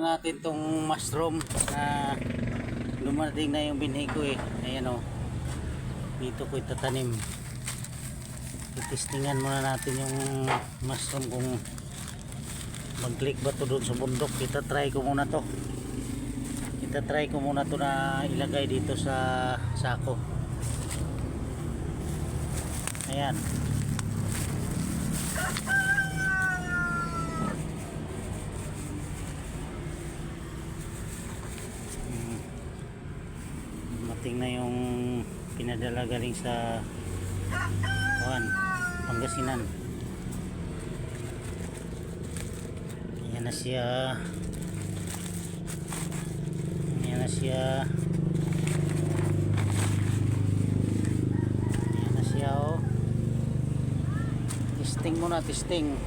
Natin tong mushroom na dumating na yung binhi ko eh. Ayan o, dito ko itatanim. Titistingan muna natin yung mushroom kung mag-click ba to doon sa bundok. Itatry ko muna to na ilagay dito sa sako. Ayan. Mating na yung pinadala galing sa Pangasinan. Ayan na siya. Ayan na siya. Ayan na siya oh. Testing muna, testing.